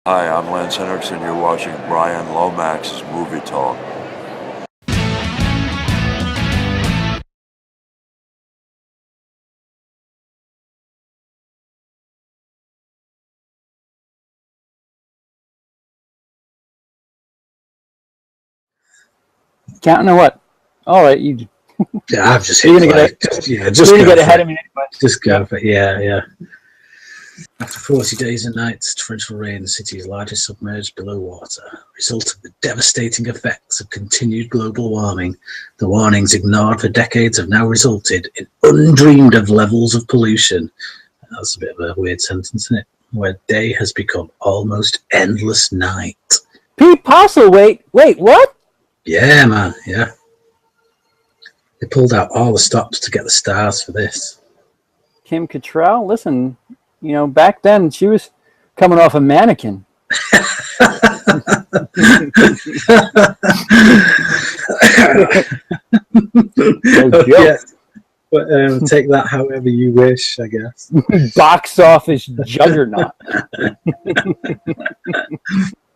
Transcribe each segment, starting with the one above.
Hi, I'm Lance Hendricks, and you're watching Brian Lomax's Movie Talk. Counting or what? All right, you. Yeah, I've just You're hit gonna play. get Just you're gonna go get for ahead it. of me anyway. Just go for it. Yeah. After 40 days and nights, torrential rain, the city is largely submerged below water, result of the devastating effects of continued global warming. The warnings ignored for decades have now resulted in undreamed of levels of pollution. That's a bit of a weird sentence, isn't it? Where day has become almost endless night. Pete Postlethwaite. Wait, what? Yeah, man. Yeah. They pulled out all the stops to get the stars for this. Kim Cattrall. Listen, back then she was coming off a mannequin. Yeah. But take that however you wish, I guess. Box office juggernaut.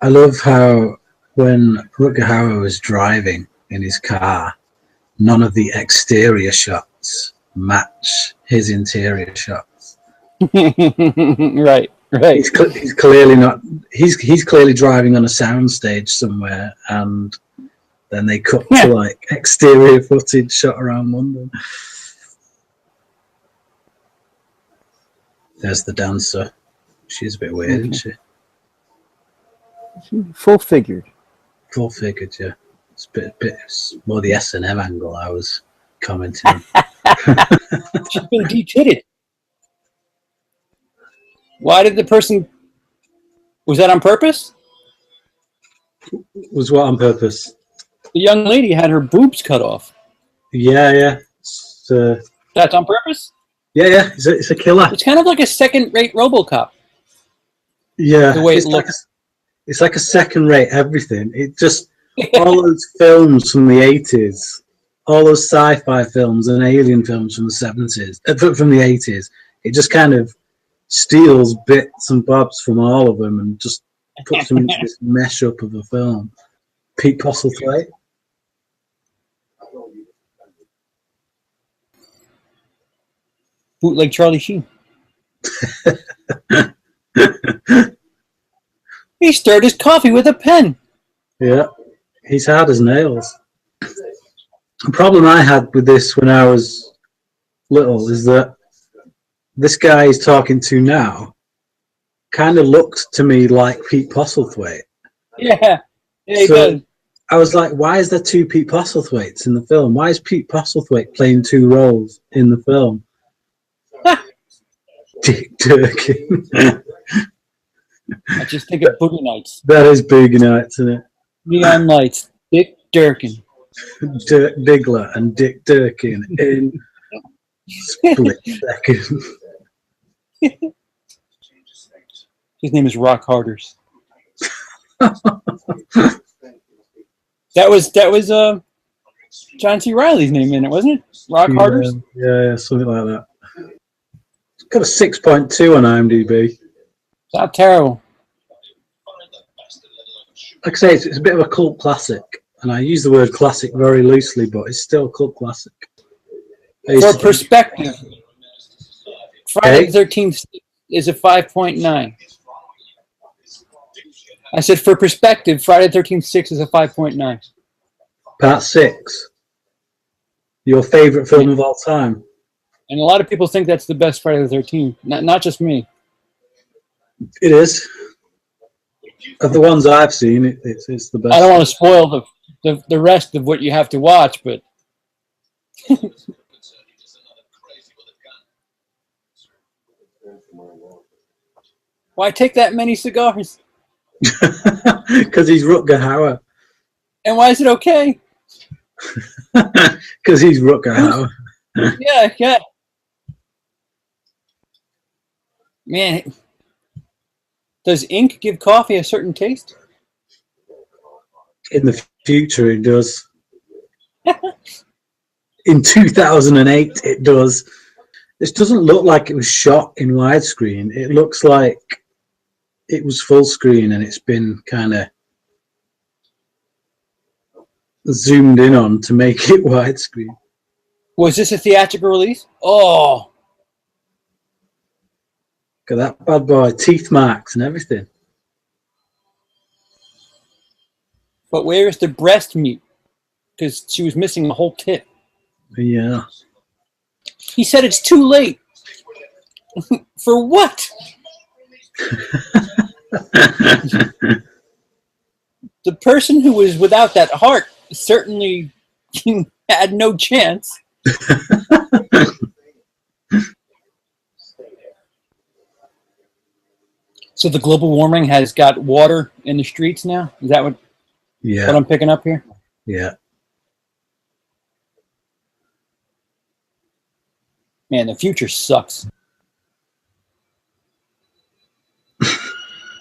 I love how when Rutger Hauer was driving in his car, none of the exterior shots match his interior shots. Right. He's clearly not. He's clearly driving on a soundstage somewhere, and then they cut to like exterior footage shot around London. There's the dancer. She's a bit weird, isn't she? Full figured. Full figured, yeah. It's a bit more the S&M angle I was commenting on. She's been de-titted. Why did the person... Was that on purpose? Was what on purpose? The young lady had her boobs cut off. Yeah. That's on purpose? Yeah. It's a killer. It's kind of like a second-rate RoboCop. Yeah. The way it looks. It's like a second-rate everything. It just... all those films from the 80s, all those sci-fi films and alien films from the 70s, from the 80s, it just kind of steals bits and bobs from all of them and just puts them into this mesh up of a film. Pete Postlethwaite. Bootleg Charlie Sheen. He stirred his coffee with a pen. Yeah. He's hard as nails. The problem I had with this when I was little is that this guy he's talking to now kind of looks to me like Pete Postlethwaite. Yeah, he So does. I was like, why is there two Pete Postlethwaites in the film? Why is Pete Postlethwaite playing two roles in the film? Dick Durkin. I just think of Boogie Nights. That is Boogie Nights, isn't it? Neon Lights. Dick Durkin. Dirk Diggler and Dick Durkin in split second. His name is Rock Harders. That was John C. Reilly's name in it, wasn't it? Rock Harders? Yeah, something like that. It's got a 6.2 on IMDb. It's not terrible. Like I say, it's a bit of a cult classic. And I use the word classic very loosely, but it's still a cult classic. For perspective, Friday the 13th is a 5.9. I said for perspective, Friday the 13th 6 is a 5.9. Part 6. Your favourite film of all time. And a lot of people think that's the best Friday the 13th. Not just me. It is. Of the ones I've seen, it's the best. I don't want to spoil the rest of what you have to watch, but why take that many cigars? Because he's Rutger Hauer. And why is it okay? Because he's Rutger Hauer. Yeah. Man, does ink give coffee a certain taste? In the future, it does. In 2008, it does. This doesn't look like it was shot in widescreen. It looks like it was full screen and it's been kind of zoomed in on to make it widescreen. Was this a theatrical release? Oh, Look at that bad boy, teeth marks and everything. but where's the breast meat? Because she was missing the whole tip. Yeah. He said it's too late. For what? The person who was without that heart certainly had no chance. So the global warming has got water in the streets now? Is that what I'm picking up here? Yeah. Man, the future sucks.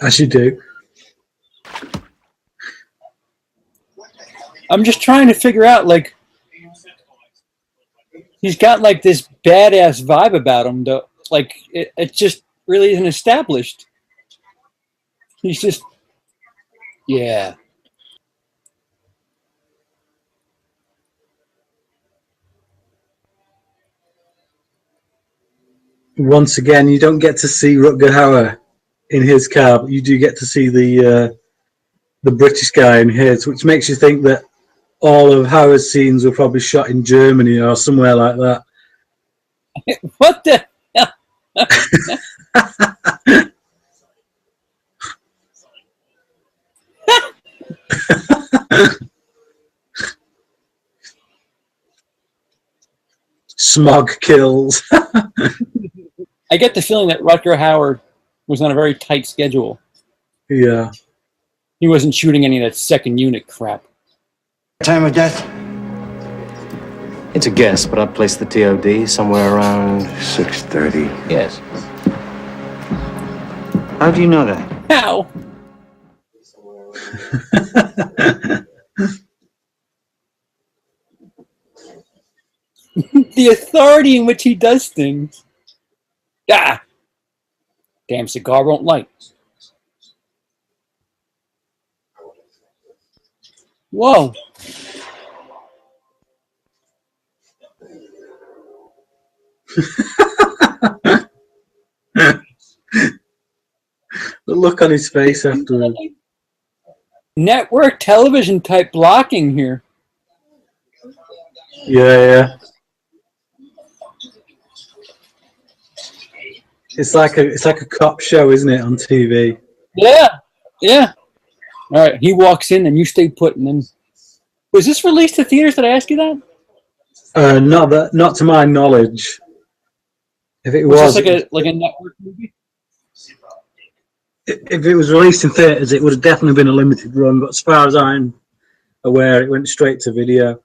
As you do. I'm just trying to figure out, like, he's got like this badass vibe about him, though. Like, it just really isn't established. He's just, yeah. Once again, you don't get to see Rutger Hauer in his car, but you do get to see the British guy in his, which makes you think that all of Hauer's scenes were probably shot in Germany or somewhere like that. What the hell? Smog kills. I get the feeling that Rutger Hauer was on a very tight schedule. Yeah. He wasn't shooting any of that second unit crap. Time of death? It's a guess, but I'd place the TOD somewhere around 6:30. Yes. How do you know that? How? The authority in which he does things. Ah! Damn cigar won't light. Whoa. The look on his face afterwards. Network television type blocking here. Yeah. It's like a cop show, isn't it, on TV? Yeah. All right, he walks in and you stay put. And then, was this released to theaters? Did I ask you that? Not to my knowledge. If it Was was, this like a network movie? if it was released in theaters, it would have definitely been a limited run. But as far as I'm aware, it went straight to video.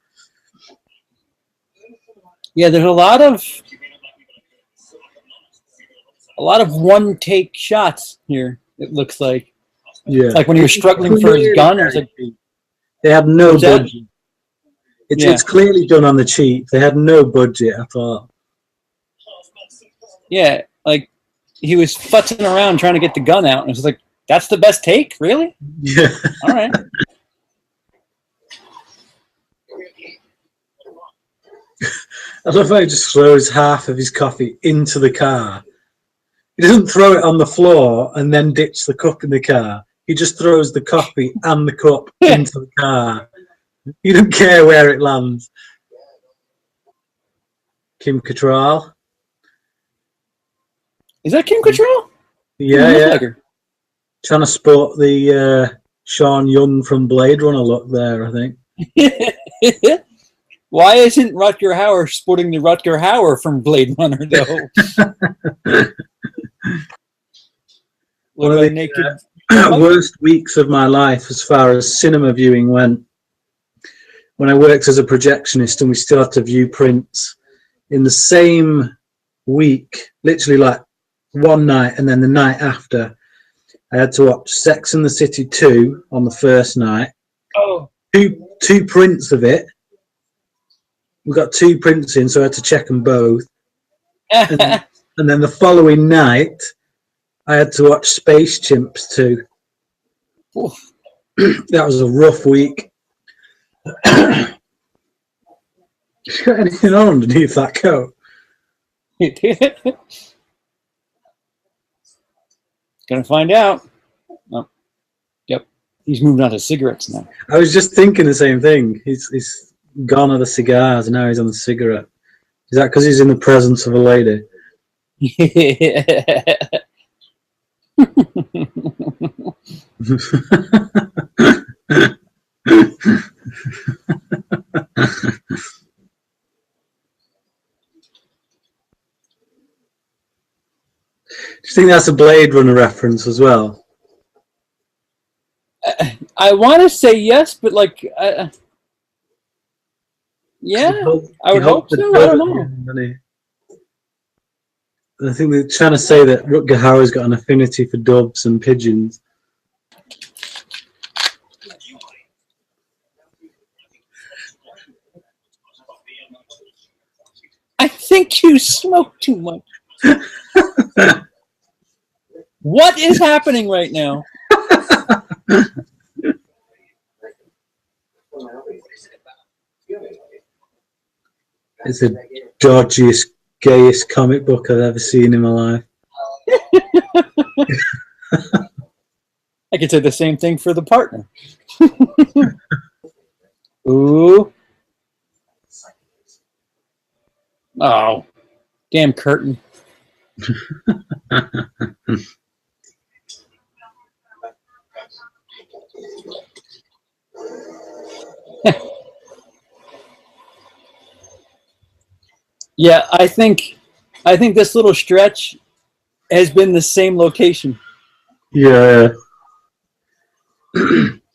Yeah, there's a lot of one take shots here. It looks like. Yeah, Like when he was struggling for his gun. It was like, they had no What's that? budget. It's clearly done on the cheap. They had no budget at all. yeah, like he was futzing around trying to get the gun out, and it was like, that's the best take, really? Yeah. All right. I love how he just throws half of his coffee into the car. He doesn't throw it on the floor and then ditch the cup in the car. He just throws the coffee and the cup into the car. He don't care where it lands. Kim Cattrall. Is that Kim Cattrall? Yeah. Like her. Trying to sport the Sean Young from Blade Runner look there, I think. Why isn't Rutger Hauer sporting the Rutger Hauer from Blade Runner, though? One of the naked worst weeks of my life as far as cinema viewing went. When I worked as a projectionist and we still had to view prints. In the same week, literally like one night and then the night after, I had to watch Sex and the City 2 on the first night. Oh. Two prints of it. We got 2 prints in, so I had to check them both. And then the following night, I had to watch Space Chimps too. Oof. That was a rough week. You got anything on underneath that coat? Gonna find out. Oh, yep. He's moving on to cigarettes now. I was just thinking the same thing. He's gone on the cigars and now he's on the cigarette. Is that because he's in the presence of a lady? Do you think that's a Blade Runner reference as well? I want to say yes, but like, yeah, I would hope so. I don't know. I think they're trying to say that Rutger Hauer's got an affinity for doves and pigeons. I think you smoke too much. What is happening right now? It's the dodgiest, gayest comic book I've ever seen in my life. I could say the same thing for The Partner. Ooh. Oh, damn curtain. Yeah, I think this little stretch has been the same location. Yeah.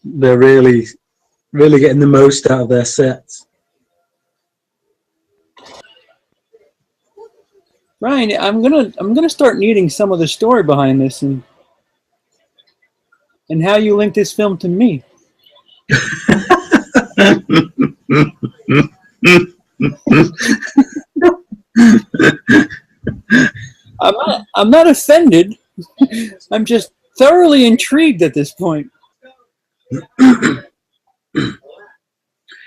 They're really getting the most out of their sets. Ryan, I'm gonna start needing some of the story behind this and how you link this film to me. I'm not offended. I'm just thoroughly intrigued at this point.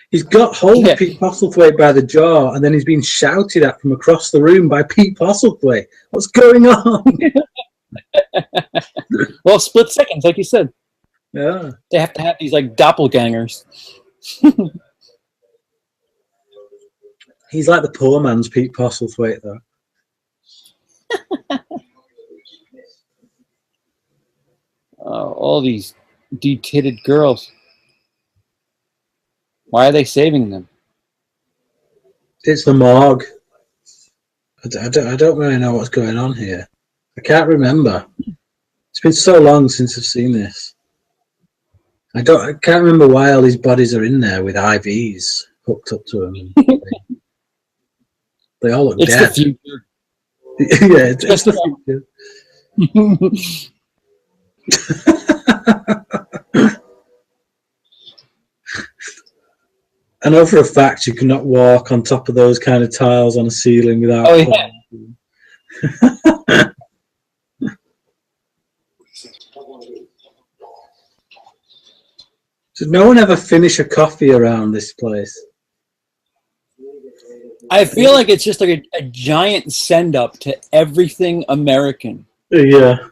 He's got hold of Pete Postlethwaite by the jaw, and then he's being shouted at from across the room by Pete Postlethwaite. What's going on? Well, split seconds, like you said. Yeah. They have to have these like doppelgangers. He's like the poor man's Pete Postlethwaite, though. All these de-titted girls. Why are they saving them? It's the morgue. I don't really know what's going on here. I can't remember. It's been so long since I've seen this. I can't remember why all these bodies are in there with IVs hooked up to them. They all look dead. It's the future. Yeah, it's the future. I know for a fact you cannot walk on top of those kind of tiles on a ceiling without. Oh yeah. Did no one ever finish a coffee around this place? I feel like it's just like a giant send up to everything American. Yeah.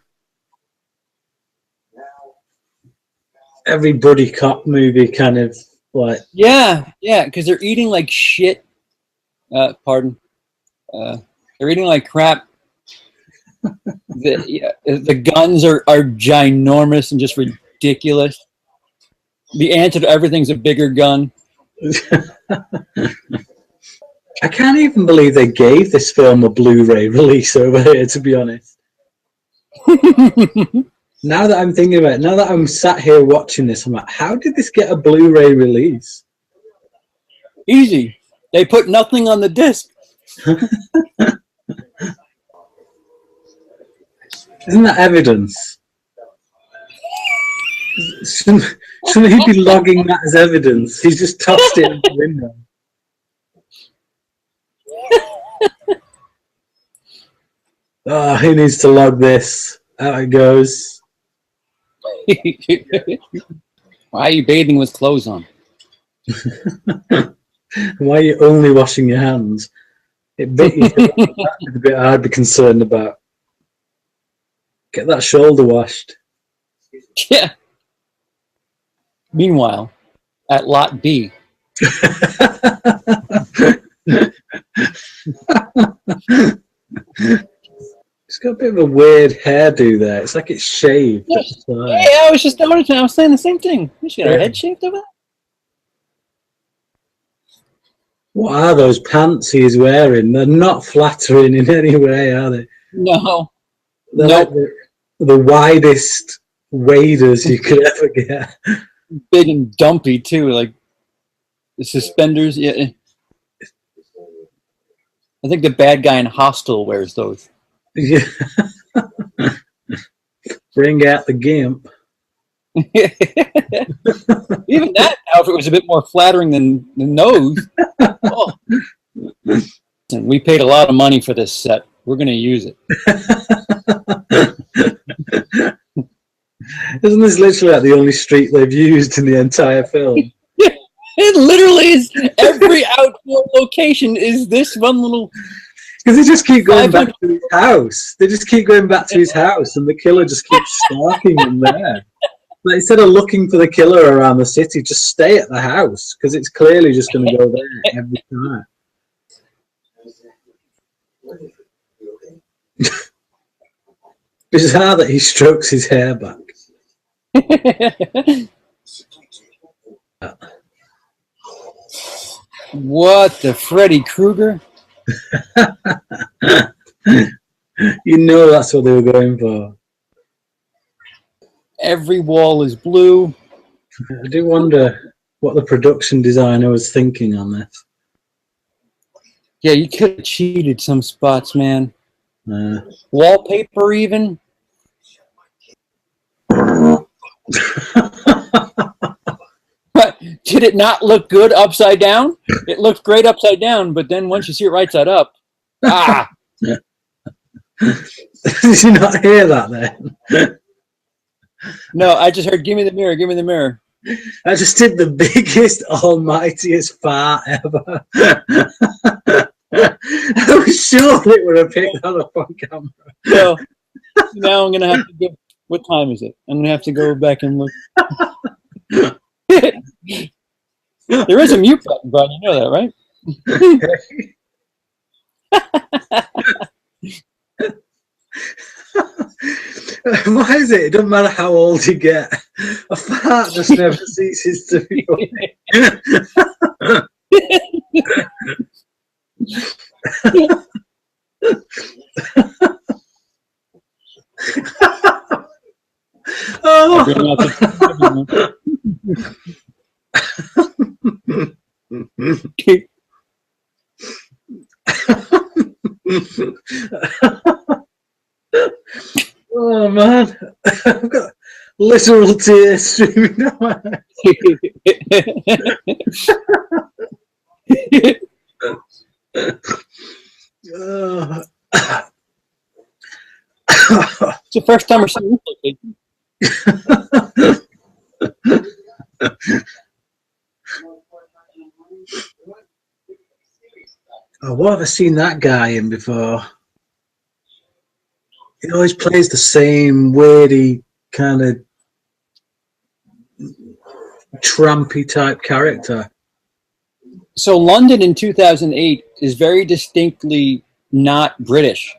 Every buddy cop movie kind of like. Yeah, because they're eating like shit. Pardon. They're eating like crap. The guns are ginormous and just ridiculous. The answer to everything's a bigger gun. I can't even believe they gave this film a Blu-ray release over here, to be honest. Now that I'm thinking about it, now that I'm sat here watching this, I'm like, how did this get a Blu-ray release? Easy. They put nothing on the disc. Isn't that evidence? Shouldn't he be logging that as evidence? He's just tossed it in the window. Oh, he needs to log this. Out it goes. Why are you bathing with clothes on? Why are you only washing your hands? It bit you. That's the bit I'd be concerned about. Get that shoulder washed. Yeah. Meanwhile, at Lot B. It's got a bit of a weird hairdo there. It's like it's shaved. Yeah, at the side. I was saying the same thing. She got her head shaved over there? What are those pants he's wearing? They're not flattering in any way, are they? No. They're Nope. like the widest waders you could ever get. Big and dumpy too, like the suspenders. Yeah. I think the bad guy in Hostel wears those. Yeah. Bring out the gimp. Even that outfit was a bit more flattering than those. Oh. Listen, we paid a lot of money for this set. We're going to use it. Isn't this literally like the only street they've used in the entire film? It literally is. Every outdoor location is this one little. Because they just keep going back to his house. They just keep going back to his house, and the killer just keeps stalking him there. Like, instead of looking for the killer around the city, just stay at the house, because it's clearly just going to go there every time. Bizarre that he strokes his hair back. What the Freddy Krueger? You know that's what they were going for. Every wall is blue. I do wonder what the production designer was thinking on this. Yeah, you could have cheated some spots, man. Uh, Wallpaper even. But did it not look good upside down? It looked great upside down, but then once you see it right side up, ah! Did you not hear that then? No, I just heard, give me the mirror, give me the mirror. I just did the biggest, almightiest fart ever. I was sure it would have picked that up on camera. So now I'm going to have to give, what time is it? I'm going to have to go back and look. There is a mute button, Bryan. You know that, right? Why is it? It doesn't matter how old you get. A fart just never ceases to be funny. Oh man, I've got literal tears streaming down my head. It's the first time we're seeing Oh, what have I seen that guy in before? He always plays the same weirdy kind of trampy type character. So London in 2008 is very distinctly not British.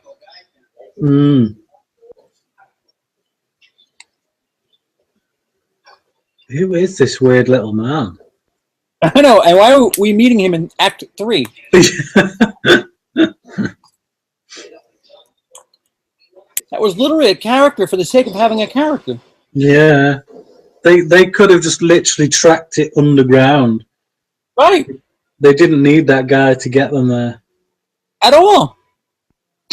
Mm. Who is this weird little man? I know, and why are we meeting him in Act 3? That was literally a character for the sake of having a character. Yeah. They could have just literally tracked it underground. Right. They didn't need that guy to get them there. At all.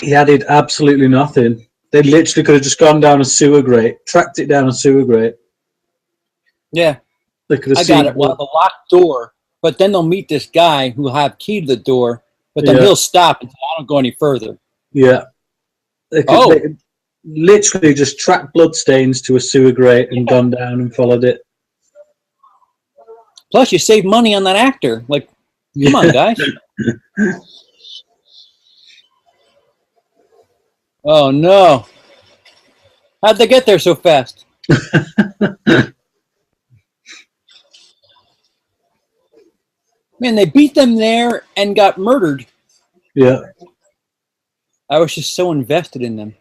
He added absolutely nothing. They literally could have just gone down a sewer grate, tracked it down a sewer grate. Yeah. They could have I got it. Well, the locked door, but then they'll meet this guy who'll have key to the door, but then he'll stop and say, I don't go any further. Yeah. literally just tracked bloodstains to a sewer grate and gone down and followed it. Plus, you save money on that actor. Like, come on, guys. Oh, no. How'd they get there so fast? Man, they beat them there and got murdered. Yeah. I was just so invested in them.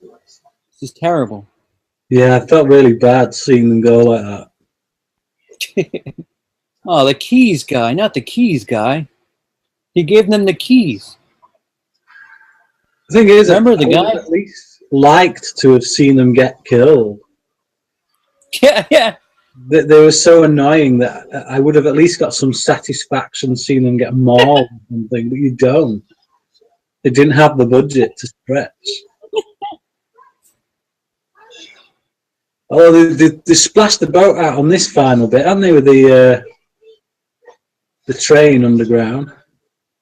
This is terrible. Yeah, I felt really bad seeing them go like that. Oh, the keys guy, not the keys guy. He gave them the keys. The thing is, Remember the I would guy? have at least liked to have seen them get killed. Yeah. They were so annoying that I would have at least got some satisfaction seeing them get mauled or something, but you don't. They didn't have the budget to stretch. Oh, they splashed the boat out on this final bit, haven't they, with the train underground?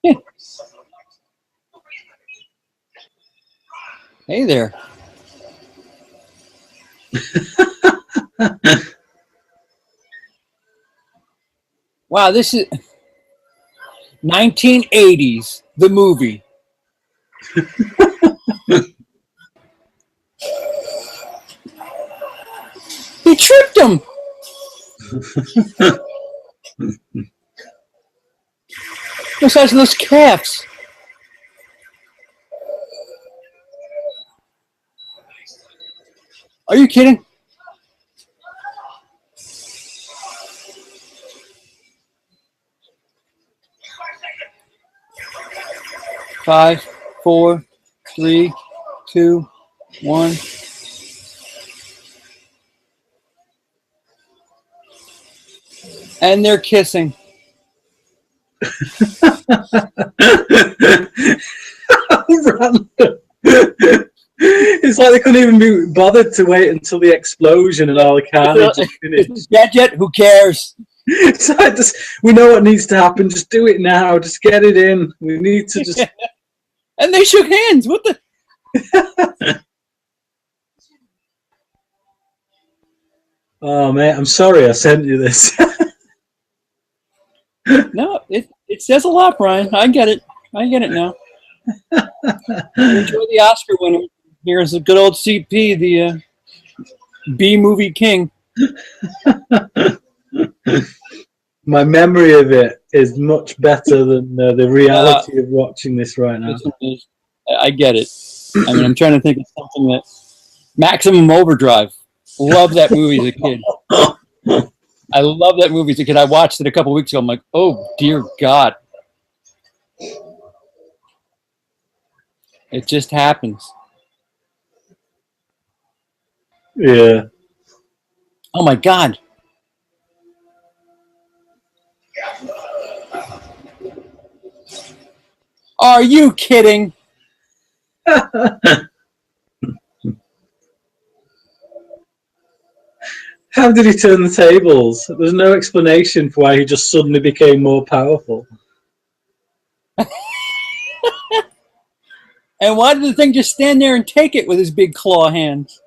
Yeah. Hey there. Wow, this is 1980s, the movie. He tricked him. The size of those calves. Are you kidding? Five, 4, 3, 2, 1. And they're kissing. It's like they couldn't even be bothered to wait until the explosion and all the carnage is finished. Gadget, who cares? It's like we know what needs to happen. Just do it now. Just get it in. We need to just. And they shook hands. What the? Oh, mate, I'm sorry I sent you this. No, it says a lot, Brian. I get it. I get it now. Enjoy the Oscar winner. Here's a good old CP, the B movie king. My memory of it is much better than the reality of watching this right now. I get it. I mean, I'm trying to think of something that Maximum Overdrive. Love that movie as a kid. I love that movie as a kid. I watched it a couple weeks ago. I'm like, oh dear God. It just happens. Yeah. Oh my God. Are you kidding? How did he turn the tables? There's no explanation for why he just suddenly became more powerful. And why did the thing just stand there and take it with his big claw hands?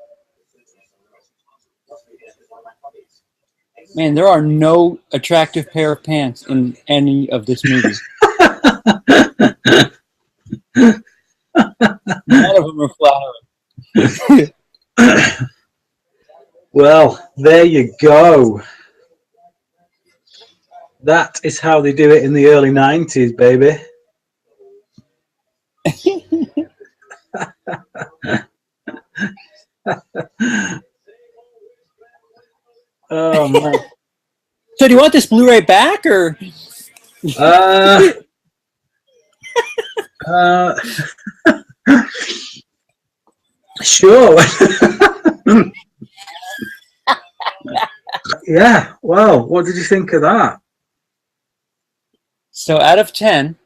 Man, there are no attractive pair of pants in any of this movie. None of them are flattering. Well, there you go. That is how they do it in the early 90s, baby. Oh, man. So do you want this Blu-ray back, or? Sure. Yeah. Well, what did you think of that? So out of 10.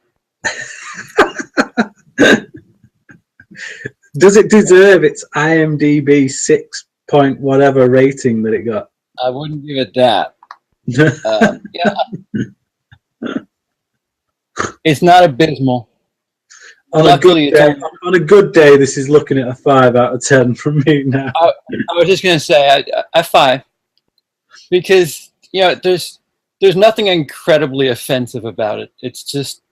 Does it deserve its IMDb 6 point whatever rating that it got? I wouldn't give it that. Yeah. It's not abysmal. On Luckily, on a good day, this is looking at a 5 out of 10 from me now. I was just gonna say I 5 because there's nothing incredibly offensive about it. It's just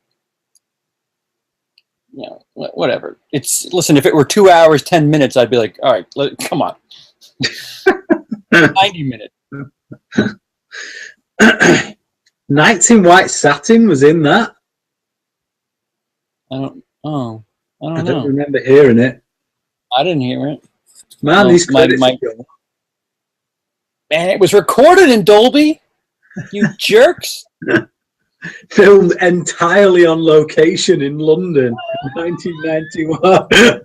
whatever. Listen. If it were 2 hours 10 minutes, I'd be like, all right, come on, 90 minutes. Nights in White Satin was in that. I don't know. Remember hearing it. I didn't hear it. Man, these credits man, it was recorded in Dolby. You jerks! Filmed entirely on location in London, 1991.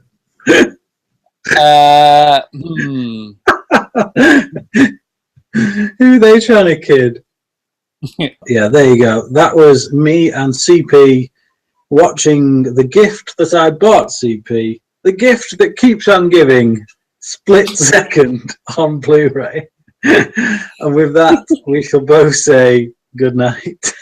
Who are they trying to kid? Yeah, there you go. That was me and CP watching The Gift That I Bought, CP. The Gift That Keeps on Giving, split second on Blu-ray. And with that, we shall both say good night.